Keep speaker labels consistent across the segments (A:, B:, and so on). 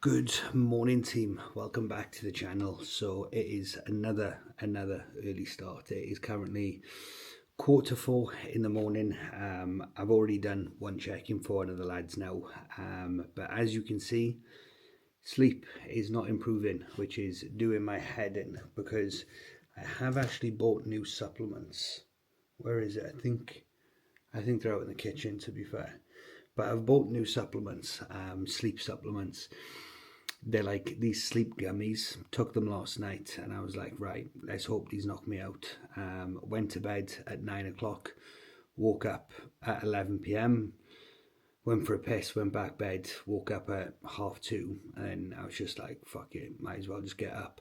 A: Good morning, team. Welcome back to the channel. So it is another early start. It is currently 4:15 in the morning. I've already done one check-in for one of the lads now, but as you can see, sleep is not improving, which is doing my head in because I have actually bought new supplements. Where is it? I think they're out in the kitchen, to be fair. But I've bought new supplements, sleep supplements. They're like these sleep gummies. Took them last night and I was like, right, let's hope these knock me out. Went to bed at 9 o'clock, woke up at 11 p.m, went for a piss, went back bed, woke up at 2:30, and I was just like, fuck it, might as well just get up.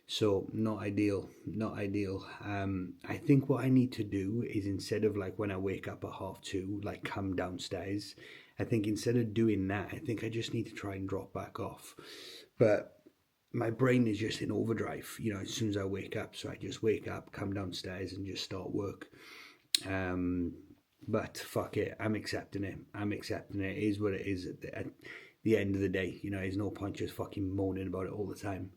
A: So not ideal, not ideal. I think what I need to do is, instead of like when I wake up at 2:30, like come downstairs, I think instead of doing that, I think I just need to try and drop back off. But my brain is just in overdrive, as soon as I wake up. So I just wake up, come downstairs and just start work. But fuck it, I'm accepting it. It is what it is at the end of the day. There's no point just fucking moaning about it all the time.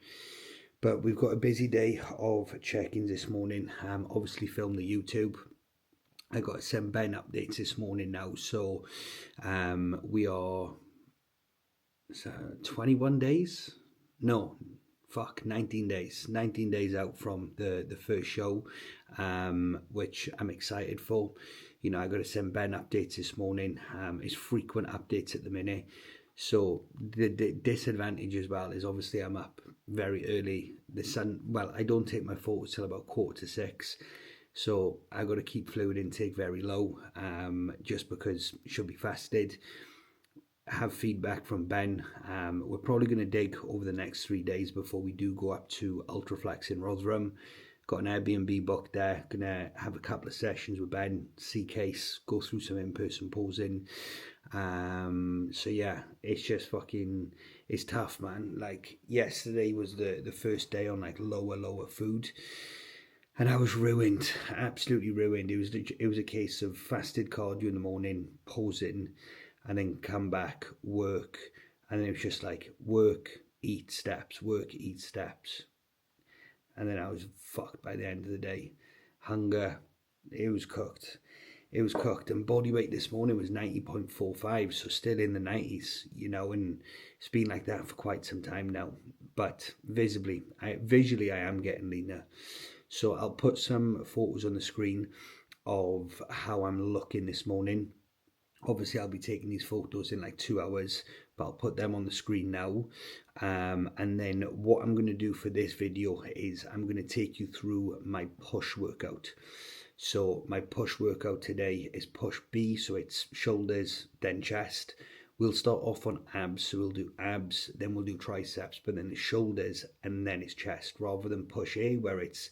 A: But we've got a busy day of check-ins this morning. Obviously filmed the YouTube. I got some Ben updates this morning now. So we are 21 days? No, fuck, 19 days. 19 days out from the first show, which I'm excited for. I got to send Ben updates this morning. It's frequent updates at the minute. So the disadvantage as well is obviously I'm up very early. The sun, well, I don't take my photos till about 5:45. So I got to keep fluid intake very low, just because it should be fasted. Have feedback from Ben. We're probably going to dig over the next 3 days before we do go up to Ultraflex in Rotherham. Got an Airbnb booked there. Gonna have a couple of sessions with Ben, see case, go through some in-person posing. So yeah, it's just fucking, it's tough, man. Like yesterday was the first day on like lower food, and I was ruined, absolutely ruined. It was a case of fasted cardio in the morning, posing, and then come back, work, and then it was just like work, eat, steps, work, eat, steps. And then I was fucked by the end of the day. Hunger, it was cooked. It was cooked. And body weight this morning was 90.45, so still in the 90s, and it's been like that for quite some time now. But visually I am getting leaner. So I'll put some photos on the screen of how I'm looking this morning. Obviously I'll be taking these photos in like 2 hours, but I'll put them on the screen now. And then what I'm going to do for this video is I'm going to take you through my push workout. So my push workout today is push B, so it's shoulders, then chest. We'll start off on abs, so we'll do abs, then we'll do triceps, but then it's shoulders and then it's chest, rather than push A where it's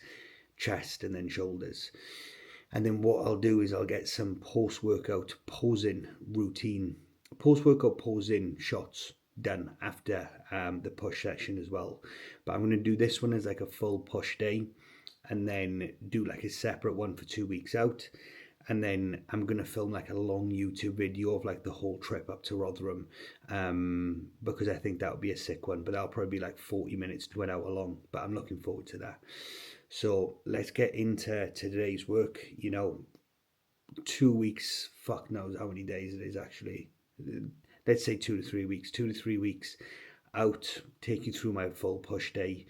A: chest and then shoulders. And then what I'll do is I'll get some post-workout posing routine, post-workout posing shots done after the push session as well. But I'm going to do this one as like a full push day, and then do like a separate one for 2 weeks out. And then I'm going to film like a long YouTube video of like the whole trip up to Rotherham, because I think that would be a sick one. But that'll probably be like 40 minutes to an hour long, but I'm looking forward to that. So let's get into today's work. 2 weeks, fuck knows how many days it is actually. Let's say 2 to 3 weeks. 2 to 3 weeks out. Take you through my full push day.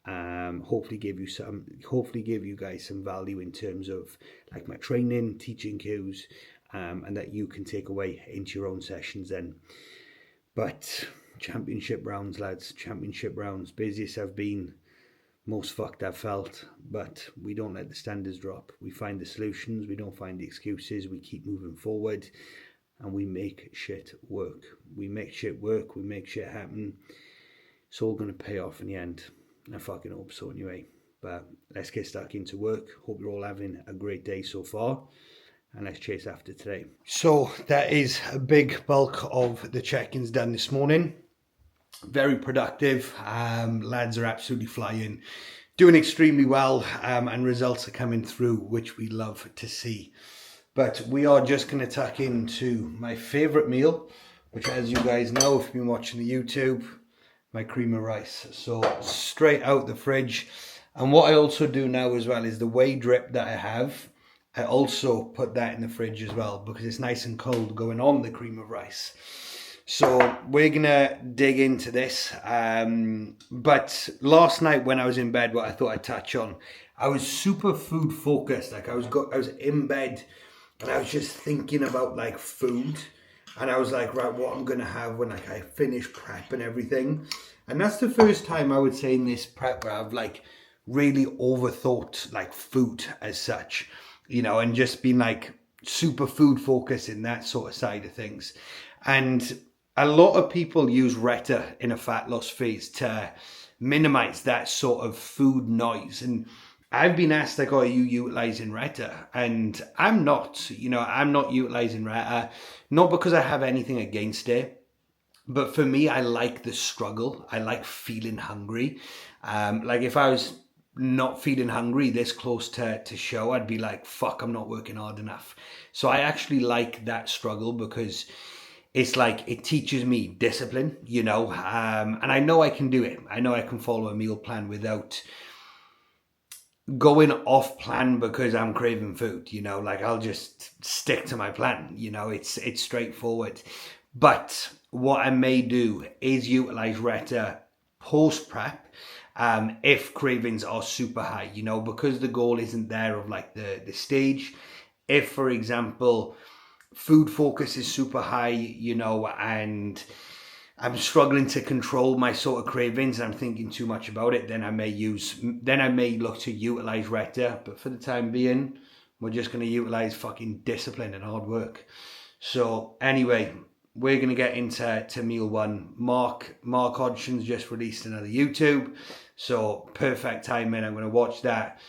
A: Hopefully give you guys some value in terms of like my training, teaching cues, and that you can take away into your own sessions then. But championship rounds, lads, championship rounds. Busiest I've been, most fucked I've felt, but we don't let the standards drop. We find the solutions, we don't find the excuses, we keep moving forward, and we make shit work. We make shit work, we make shit happen. It's all going to pay off in the end. I fucking hope so anyway. But let's get stuck into work. Hope you're all having a great day so far, and let's chase after today. So that is a big bulk of the check-ins done this morning. Very productive. Lads are absolutely flying, doing extremely well, and results are coming through, which we love to see. But we are just going to tuck into my favorite meal, which, as you guys know, if you've been watching the YouTube, my cream of rice. So straight out the fridge. And what I also do now as well is the whey drip that I have, I also put that in the fridge as well because it's nice and cold going on the cream of rice. So we're gonna dig into this. But last night when I was in bed, what I thought I'd touch on, I was super food focused. Like I was in bed and I was just thinking about like food. And I was like, right, what I'm gonna have when like I finish prep and everything. And that's the first time I would say in this prep where I've like really overthought like food as such, you know, and just been like super food focused in that sort of side of things. And a lot of people use Retta in a fat loss phase to minimize that sort of food noise. And I've been asked, like, oh, are you utilizing Retta? And I'm not, you know, I'm not utilizing Retta, not because I have anything against it, but for me, I like the struggle. I like feeling hungry. Like if I was not feeling hungry this close to show, I'd be like, fuck, I'm not working hard enough. So I actually like that struggle because it's like, it teaches me discipline, you know, and I know I can do it. I know I can follow a meal plan without going off plan because I'm craving food, you know, like I'll just stick to my plan, you know, it's straightforward. But what I may do is utilize Retta post prep if cravings are super high, you know, because the goal isn't there of like the stage. If, for example, food focus is super high, you know, and I'm struggling to control my sort of cravings and I'm thinking too much about it, then I may look to utilize Retta. But for the time being, we're just going to utilize fucking discipline and hard work. So anyway, we're going to get into meal one. Mark Hodgson's just released another YouTube. So perfect timing. I'm going to watch that,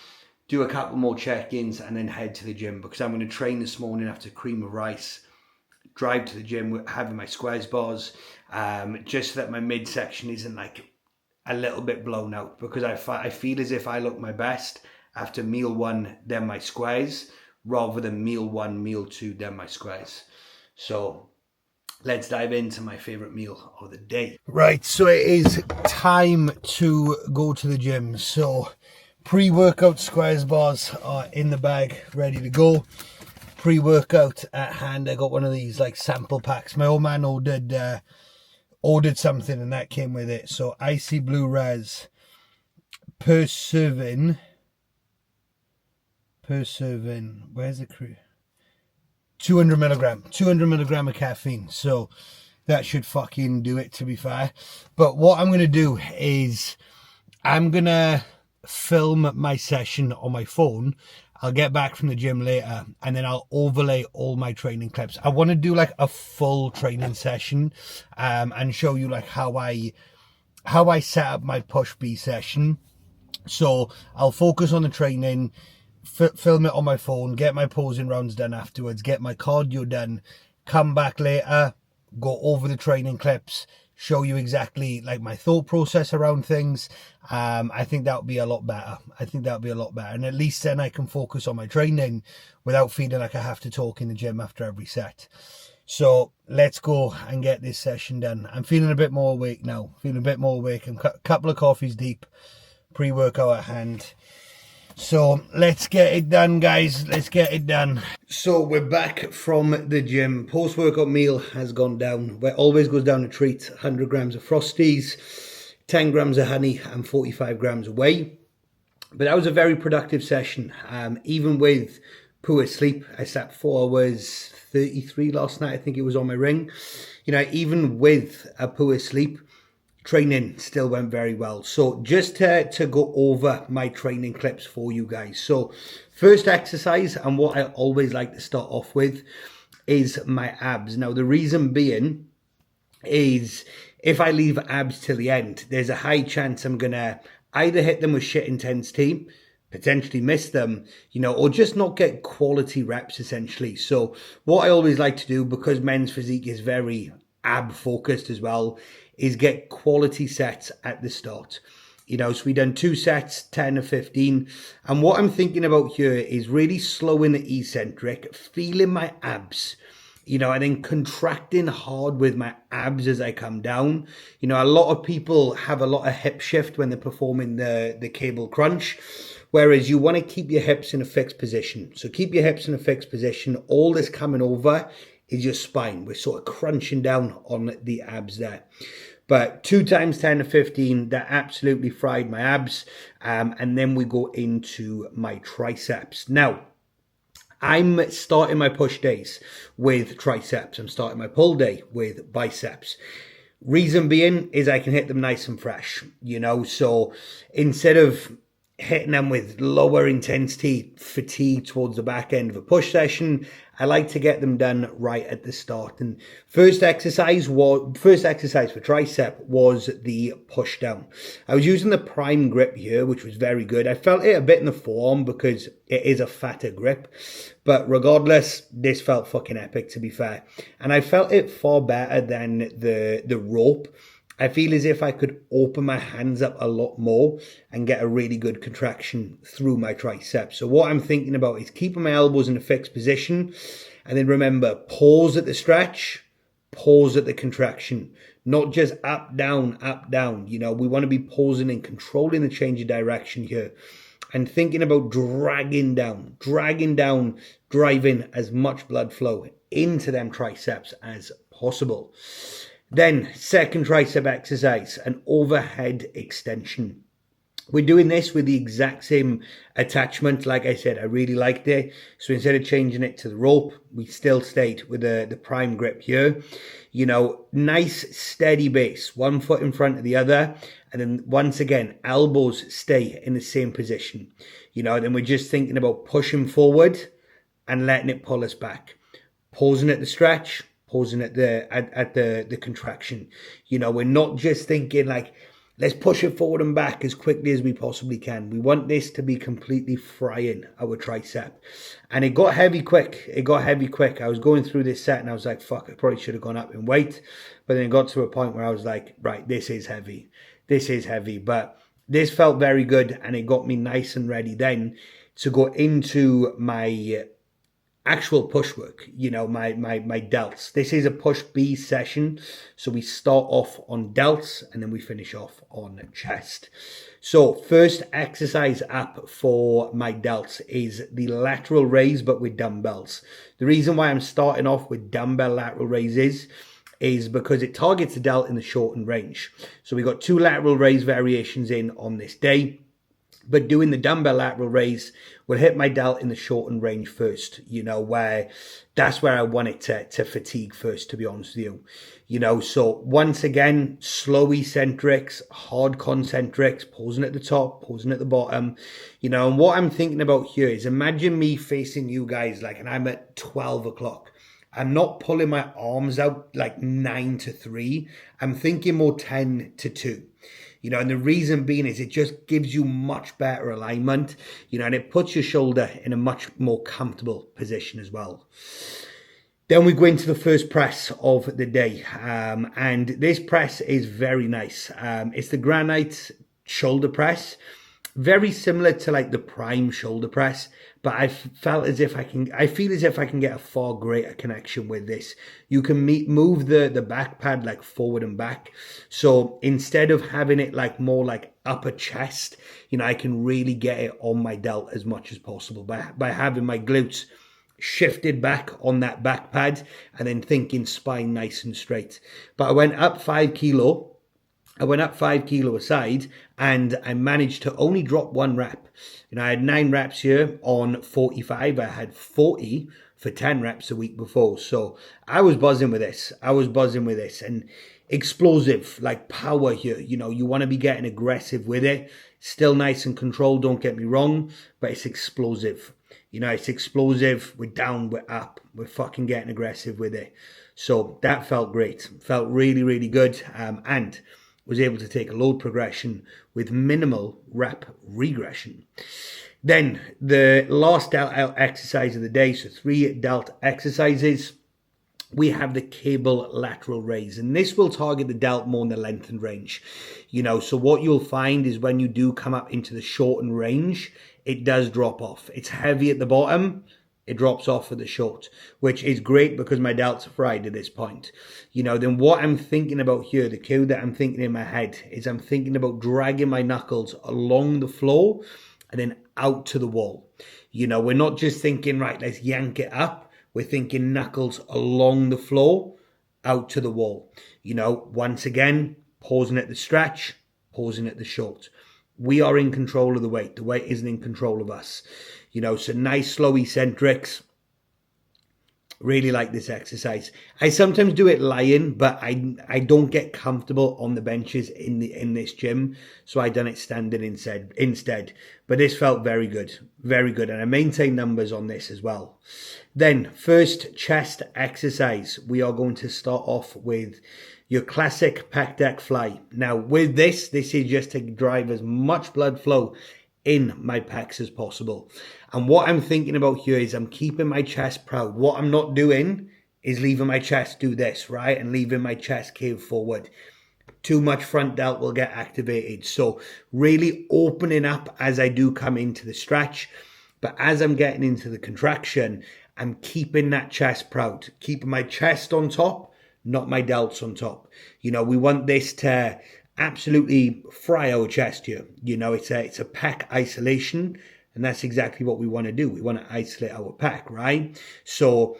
A: do a couple more check-ins and then head to the gym because I'm going to train this morning after cream of rice, drive to the gym having my squares bars, just so that my midsection isn't like a little bit blown out, because I feel as if I look my best after meal one, then my squares, rather than meal one, meal two, then my squares. So let's dive into my favorite meal of the day. Right, so it is time to go to the gym. So pre-workout squares bars are in the bag, ready to go. Pre-workout at hand. I got one of these like sample packs. My old man ordered something and that came with it. So Icy Blue Raz per serving. Where's the crew? 200 milligram of caffeine. So that should fucking do it, to be fair. But what I'm gonna do is I'm gonna film my session on my phone. I'll get back from the gym later and then I'll overlay all my training clips. I want to do like a full training session and show you like how I set up my push B session. So I'll focus on the training, film it on my phone, get my posing rounds done afterwards, get my cardio done, come back later, go over the training clips, show you exactly like my thought process around things. I think that would be a lot better. And at least then I can focus on my training without feeling like I have to talk in the gym after every set. So let's go and get this session done. I'm feeling a bit more awake now. I'm a couple of coffees deep, pre-workout at hand. So let's get it done, guys. Let's get it done. So we're back from the gym. Post-workout meal has gone down. Where always goes down a treat. 100 grams of Frosties, 10 grams of honey and 45 grams of whey. But that was a very productive session. Even with poor sleep, I slept 4 hours 33 last night. I think it was on my ring. You know, even with a poor sleep, training still went very well. So just to go over my training clips for you guys. So first exercise, and what I always like to start off with, is my abs. Now the reason being is if I leave abs till the end, there's a high chance I'm gonna either hit them with shit intensity, potentially miss them, you know, or just not get quality reps essentially. So what I always like to do, because men's physique is very ab focused as well, is get quality sets at the start. You know, so we done 2 sets, 10 or 15. And what I'm thinking about here is really slowing the eccentric, feeling my abs, you know, and then contracting hard with my abs as I come down. You know, a lot of people have a lot of hip shift when they're performing the cable crunch, whereas you want to keep your hips in a fixed position. So keep your hips in a fixed position. All this coming over is your spine. We're sort of crunching down on the abs there. But 2 times 10 to 15, that absolutely fried my abs. And then we go into my triceps. Now, I'm starting my push days with triceps. I'm starting my pull day with biceps. Reason being is I can hit them nice and fresh, you know, so instead of hitting them with lower intensity fatigue towards the back end of a push session, I like to get them done right at the start. And first exercise for tricep was the push down. I was using the prime grip here, which was very good. I felt it a bit in the forearm because it is a fatter grip, but regardless, this felt fucking epic, to be fair. And I felt it far better than the rope. I feel as if I could open my hands up a lot more and get a really good contraction through my triceps. So what I'm thinking about is keeping my elbows in a fixed position. And then remember, pause at the stretch, pause at the contraction. Not just up, down, up, down. You know, we want to be pausing and controlling the change of direction here. And thinking about dragging down, driving as much blood flow into them triceps as possible. Then, second tricep exercise, an overhead extension. We're doing this with the exact same attachment. Like I said, I really liked it. So instead of changing it to the rope, we still stayed with the prime grip here. You know, nice steady base, 1 foot in front of the other. And then once again, elbows stay in the same position. You know, then we're just thinking about pushing forward and letting it pull us back. Pausing at the stretch, pausing at the contraction. You know, we're not just thinking like, let's push it forward and back as quickly as we possibly can. We want this to be completely frying our tricep. And it got heavy quick. I was going through this set and I was like, fuck, I probably should have gone up in weight. But then it got to a point where I was like, right, this is heavy. But this felt very good and it got me nice and ready then to go into my actual push work, you know, my delts. This is a push B session. So we start off on delts and then we finish off on chest. So first exercise up for my delts is the lateral raise, but with dumbbells. The reason why I'm starting off with dumbbell lateral raises is because it targets the delt in the shortened range. So we got 2 lateral raise variations in on this day. But doing the dumbbell lateral raise will hit my delt in the shortened range first, you know, that's where I want it to fatigue first, to be honest with you. You know, so once again, slow eccentrics, hard concentrics, pausing at the top, pausing at the bottom, you know, and what I'm thinking about here is imagine me facing you guys like, and I'm at 12 o'clock. I'm not pulling my arms out like 9 to 3. I'm thinking more 10 to 2. You know, and the reason being is it just gives you much better alignment, you know, and it puts your shoulder in a much more comfortable position as well. Then we go into the first press of the day. And this press is very nice. It's the Granite shoulder press. Very similar to like the Prime shoulder press, but I feel as if I can get a far greater connection with this. You can move the back pad like forward and back. So instead of having it like more like upper chest, you know, I can really get it on my delt as much as possible by having my glutes shifted back on that back pad and then thinking spine nice and straight. But I went up 5 kilo. I went up 5 kilo aside and I managed to only drop 1 rep. You know, I had 9 reps here on 45. I had 40 for 10 reps a week before. So I was buzzing with this. And explosive, like power here. You know, you want to be getting aggressive with it. Still nice and controlled, don't get me wrong, but it's explosive. You know, it's explosive. We're down, we're up. We're fucking getting aggressive with it. So that felt great. Felt really, really good. And was able to take a load progression with minimal rep regression. Then the last delt exercise of the day, so 3 delt exercises, we have the cable lateral raise. And this will target the delt more in the lengthened range. You know, so what you'll find is when you do come up into the shortened range, it does drop off. It's heavy at the bottom, it drops off at the short, which is great because my delts are fried at this point. Then what I'm thinking about here, the cue that I'm thinking in my head, is I'm thinking about dragging my knuckles along the floor and then out to the wall. We're not just thinking, right, let's yank it up. We're thinking knuckles along the floor, out to the wall. Once again, pausing at the stretch, pausing at the short. We are in control of the weight. The weight isn't in control of us. So nice slow eccentrics. Really like this exercise. I sometimes do it lying, but I don't get comfortable on the benches in this gym, so I done it standing instead. But this felt very good, and I maintain numbers on this as well. Then first chest exercise, we are going to start off with your classic pec deck fly. Now with this is just to drive as much blood flow in my pecs as possible. And what I'm thinking about here is I'm keeping my chest proud. What I'm not doing is leaving my chest do this, right? And leaving my chest cave forward. Too much front delt will get activated. So really opening up as I do come into the stretch. But as I'm getting into the contraction, I'm keeping that chest proud. Keeping my chest on top, not my delts on top. We want this to absolutely fry our chest here. It's a pec isolation, and that's exactly what we want to do. We want to isolate our pec, right? So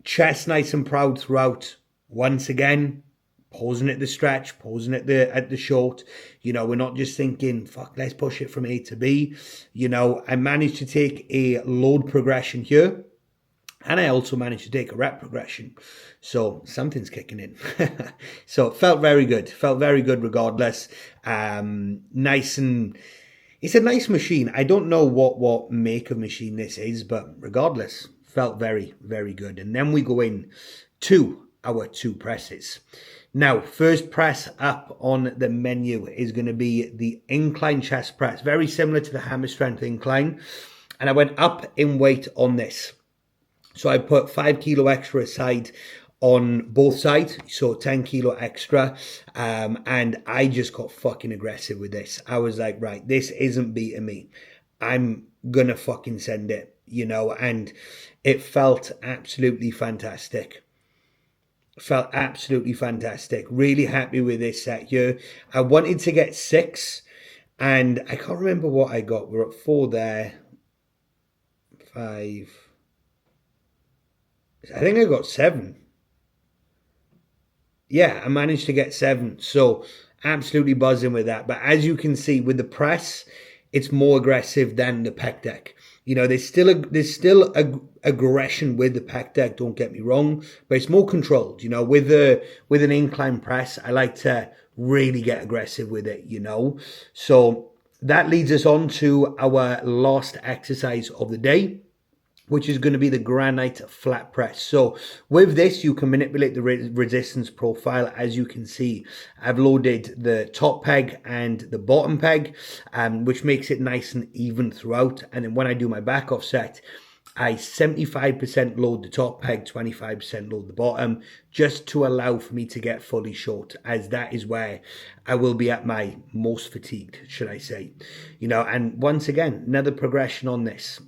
A: chest nice and proud throughout. Once again, pausing at the stretch, pausing at the short. We're not just thinking, fuck, let's push it from A to B. I managed to take a load progression here, and I also managed to take a rep progression. So something's kicking in. So it felt very good. Felt very good regardless. Nice, and it's a nice machine. I don't know what make of machine this is, but regardless, felt very, very good. And then we go in to our 2 presses. Now, first press up on the menu is going to be the incline chest press. Very similar to the hammer strength incline. And I went up in weight on this. So I put 5 kilo extra aside on both sides, so 10 kilo extra, and I just got fucking aggressive with this. I was like, right, this isn't beating me. I'm gonna fucking send it, and it felt absolutely fantastic. Really happy with this set here. I wanted to get 6, and I can't remember what I got. We're at 4 there, 5. I think I got 7. Yeah, I managed to get 7. So absolutely buzzing with that. But as you can see with the press, it's more aggressive than the pec deck. There's still aggression with the pec deck. Don't get me wrong, but it's more controlled. With an incline press, I like to really get aggressive with it. So that leads us on to our last exercise of the day, which is going to be the granite flat press. So with this, you can manipulate the resistance profile. As you can see, I've loaded the top peg and the bottom peg, which makes it nice and even throughout. And then when I do my back offset, I 75% load the top peg, 25% load the bottom, just to allow for me to get fully short, as that is where I will be at my most fatigued, should I say. And once again, another progression on this,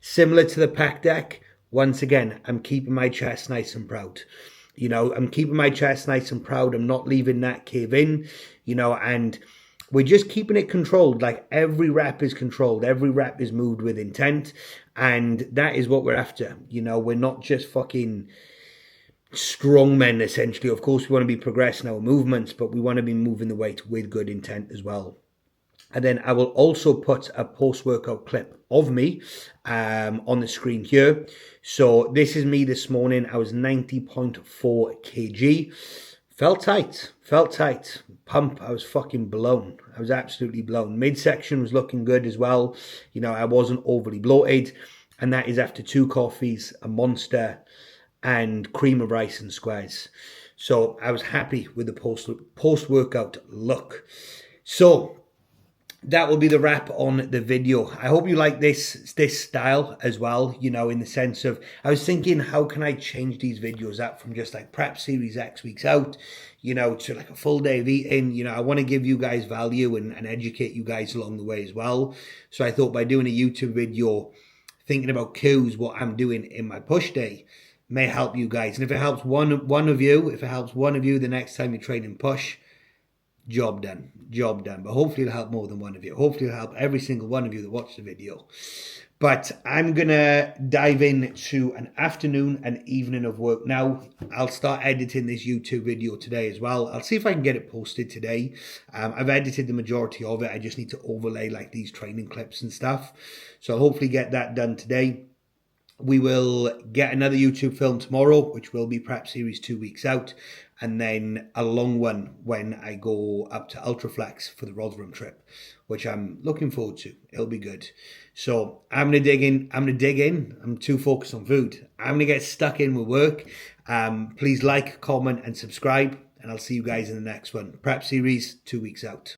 A: similar to the pec deck. Once again, I'm keeping my chest nice and proud. I'm keeping my chest nice and proud. I'm not leaving that cave in, and we're just keeping it controlled. Like every rep is controlled. Every rep is moved with intent. And that is what we're after. We're not just fucking strong men, essentially. Of course, we want to be progressing our movements, but we want to be moving the weight with good intent as well. And then I will also put a post-workout clip of me on the screen here. So this is me this morning. I was 90.4 kg. Felt tight. Pump, I was fucking blown. I was absolutely blown. Midsection was looking good as well. I wasn't overly bloated. And that is after 2 coffees, a Monster, and cream of rice and squares. So I was happy with the post-workout look. So that will be the wrap on the video. I hope you like this style as well, in the sense of, I was thinking, how can I change these videos up from just like prep series X weeks out, to like a full day of eating. I want to give you guys value and educate you guys along the way as well. So I thought by doing a YouTube video thinking about cues, what I'm doing in my push day may help you guys. And if it helps one of you, the next time you're training push, job done. But hopefully it'll help more than one of you. Hopefully it'll help every single one of you that watch the video. But I'm going to dive into an afternoon and evening of work now. I'll start editing this YouTube video today as well. I'll see if I can get it posted today. I've edited the majority of it. I just need to overlay like these training clips and stuff. So I'll hopefully get that done today. We will get another YouTube film tomorrow, which will be Prep Series 2 weeks out. And then a long one when I go up to Ultraflex for the Rotherham trip, which I'm looking forward to. It'll be good. So I'm going to dig in. I'm too focused on food. I'm going to get stuck in with work. Please like, comment and subscribe. And I'll see you guys in the next one. Prep Series 2 weeks out.